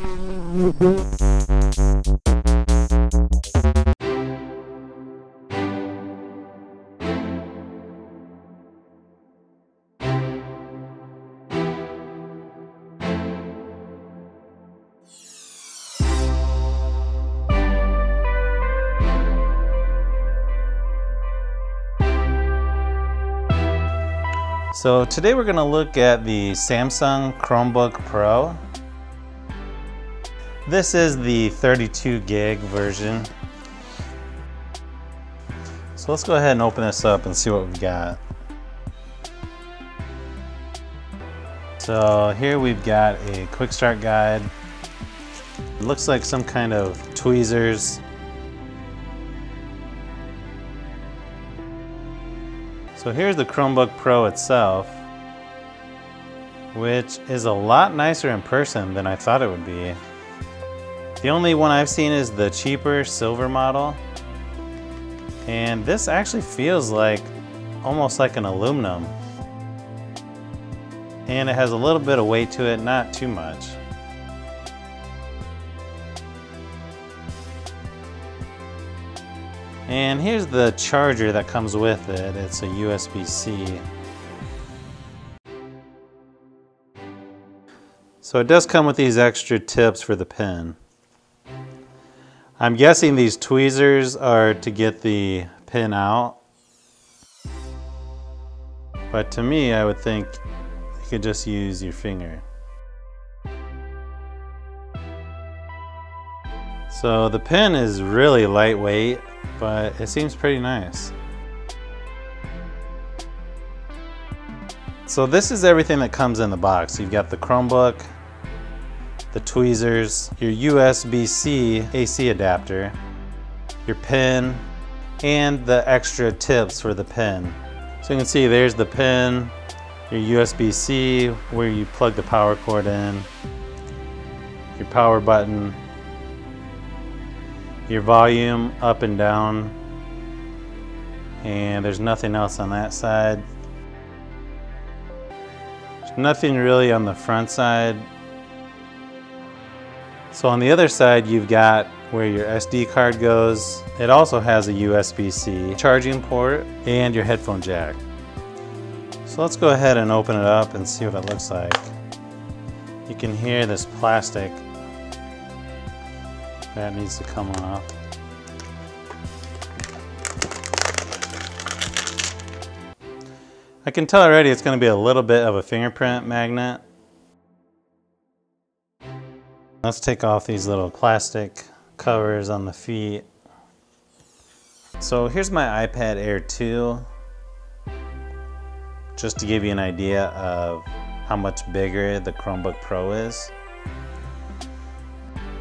So today we're going to look at the Samsung Chromebook Pro. This is the 32 gig version. So let's go ahead and open this up and see what we've got. So here we've got a quick start guide. It looks like some kind of tweezers. So here's the Chromebook Pro itself, which is a lot nicer in person than I thought it would be. The only one I've seen is the cheaper silver model, and this actually feels like almost like an aluminum. And it has a little bit of weight to it, not too much. And here's the charger that comes with it. It's a USB-C. So it does come with these extra tips for the pen. I'm guessing these tweezers are to get the pin out. But to me, I would think you could just use your finger. So the pen is really lightweight, but it seems pretty nice. So this is everything that comes in the box. You've got the Chromebook, the tweezers, your USB-C AC adapter, your pen, and the extra tips for the pen. So you can see there's the pen, your USB-C where you plug the power cord in, your power button, your volume up and down, and there's nothing else on that side. There's nothing really on the front side. So on the other side you've got where your SD card goes. It also has a USB-C charging port and your headphone jack. So let's go ahead and open it up and see what it looks like. You can hear this plastic that needs to come off. I can tell already it's going to be a little bit of a fingerprint magnet. Let's take off these little plastic covers on the feet. So here's my iPad Air 2, just to give you an idea of how much bigger the Chromebook Pro is.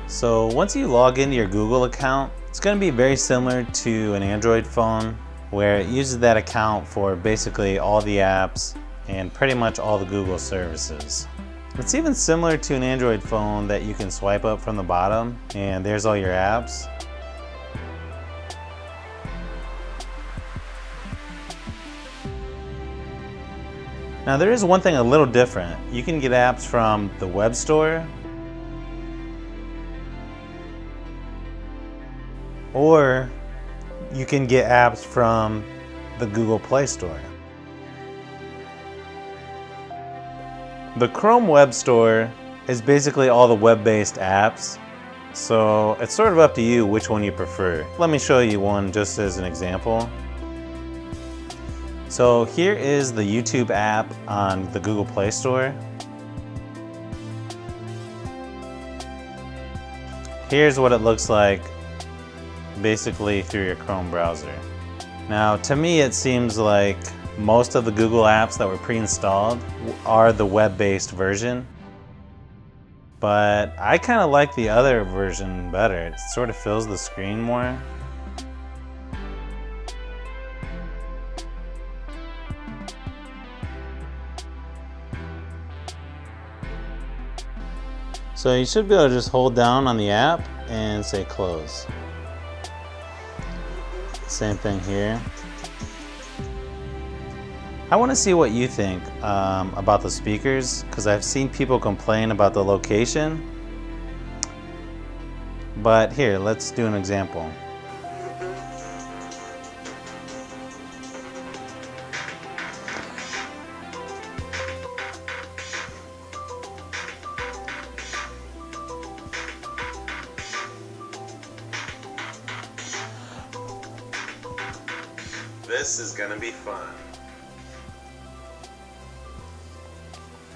So once you log into your Google account, it's going to be very similar to an Android phone where it uses that account for basically all the apps and pretty much all the Google services. It's even similar to an Android phone that you can swipe up from the bottom and there's all your apps. Now there is one thing a little different. You can get apps from the web store, or you can get apps from the Google Play Store. The Chrome Web Store is basically all the web-based apps, so it's sort of up to you which one you prefer. Let me show you one just as an example. So here is the YouTube app on the Google Play Store. Here's what it looks like basically through your Chrome browser. Now to me it seems like most of the Google apps that were pre-installed are the web-based version, but I kind of like the other version better. It sort of fills the screen more. So you should be able to just hold down on the app and say close. Same thing here. I want to see what you think about the speakers, because I've seen people complain about the location. but here, let's do an example. This is gonna be fun.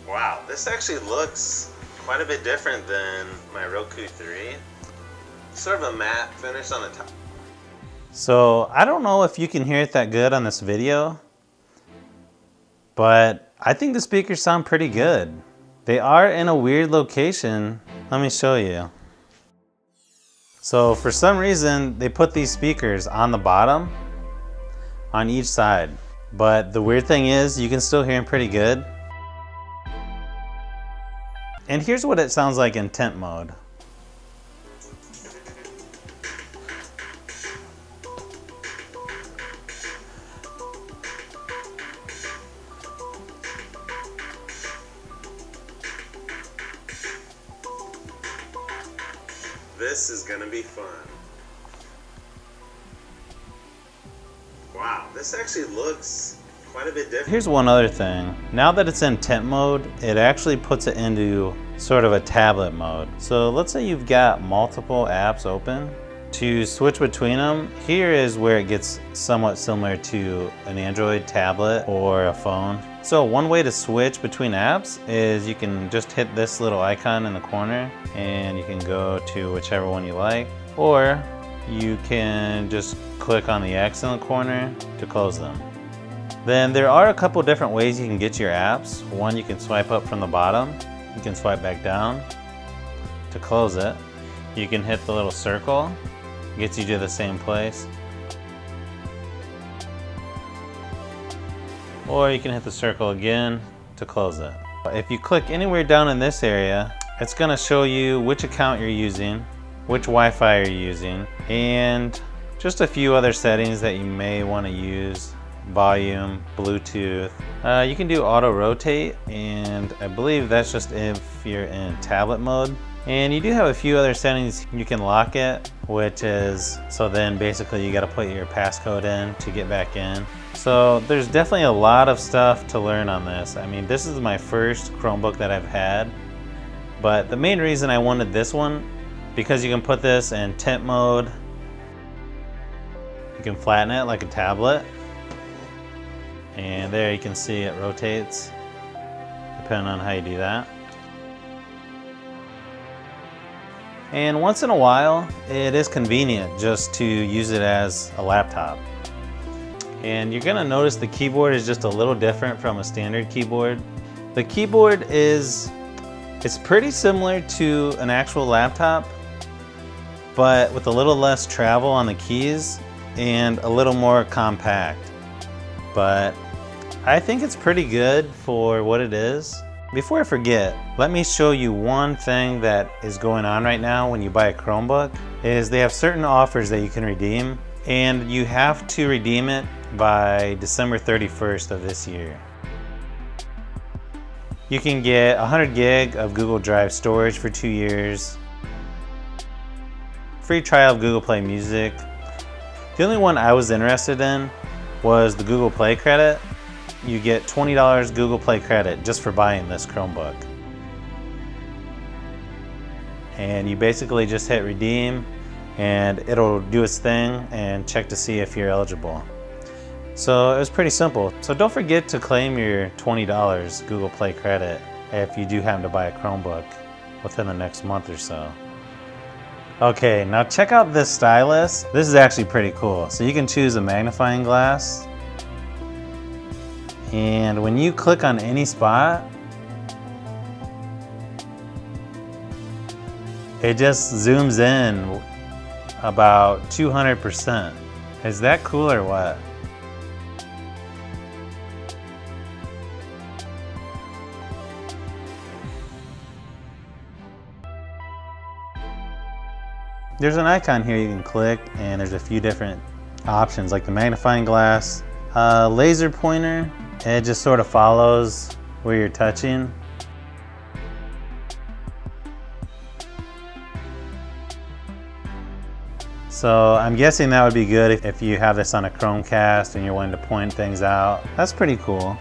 Wow, this actually looks quite a bit different than my Roku 3. Sort of a matte finish on the top. So I don't know if you can hear it that good on this video, but I think the speakers sound pretty good. They are in a weird location. Let me show you. So for some reason, they put these speakers on the bottom on each side. But the weird thing is you can still hear them pretty good. And here's what it sounds like in tent mode. This is gonna be fun. Wow, this actually looks quite a bit different. Here's one other thing. Now that it's in tent mode, it actually puts it into sort of a tablet mode. So let's say you've got multiple apps open. To switch between them, here is where it gets somewhat similar to an Android tablet or a phone. So one way to switch between apps is you can just hit this little icon in the corner and you can go to whichever one you like, or you can just click on the X in the corner to close them. Then there are a couple different ways you can get your apps. One, you can swipe up from the bottom. You can swipe back down to close it. You can hit the little circle, gets you to the same place. Or you can hit the circle again to close it. If you click anywhere down in this area, it's gonna show you which account you're using, which Wi-Fi you're using, and just a few other settings that you may want to use. Volume, Bluetooth. You can do auto rotate, and I believe that's just if you're in tablet mode. And you do have a few other settings. You can lock it, which is, so then basically you got to put your passcode in to get back in. So there's definitely a lot of stuff to learn on this. I mean, this is my first Chromebook that I've had, but the main reason I wanted this one, because you can put this in tent mode, you can flatten it like a tablet, and there you can see it rotates, depending on how you do that. And once in a while, it is convenient just to use it as a laptop. And you're gonna notice the keyboard is just a little different from a standard keyboard. The keyboard it's pretty similar to an actual laptop, but with a little less travel on the keys and a little more compact. But I think it's pretty good for what it is. Before I forget, let me show you one thing that is going on right now when you buy a Chromebook, is they have certain offers that you can redeem, and you have to redeem it by December 31st of this year. You can get 100 gig of Google Drive storage for 2 years, free trial of Google Play Music. The only one I was interested in was the Google Play credit. You get $20 Google Play credit just for buying this Chromebook. And you basically just hit redeem and it'll do its thing and check to see if you're eligible. So it was pretty simple. So don't forget to claim your $20 Google Play credit if you do happen to buy a Chromebook within the next month or so. Okay, now check out this stylus. This is actually pretty cool. So you can choose a magnifying glass, and when you click on any spot, it just zooms in about 200%. Is that cool or what? There's an icon here you can click, and there's a few different options like the magnifying glass, laser pointer. It just sort of follows where you're touching. So I'm guessing that would be good if you have this on a Chromecast and you're wanting to point things out. That's pretty cool.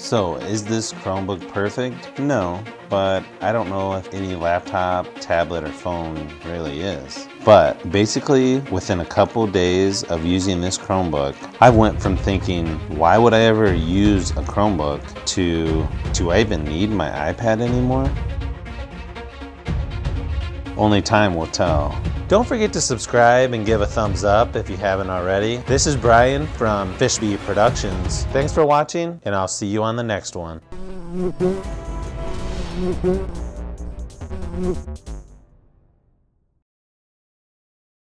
So, is this Chromebook perfect? No, but I don't know if any laptop, tablet, or phone really is. But basically, within a couple days of using this Chromebook, I went from thinking, why would I ever use a Chromebook to, do I even need my iPad anymore? Only time will tell. Don't forget to subscribe and give a thumbs up if you haven't already. This is Brian from Fishbee Productions. Thanks for watching, and I'll see you on the next one.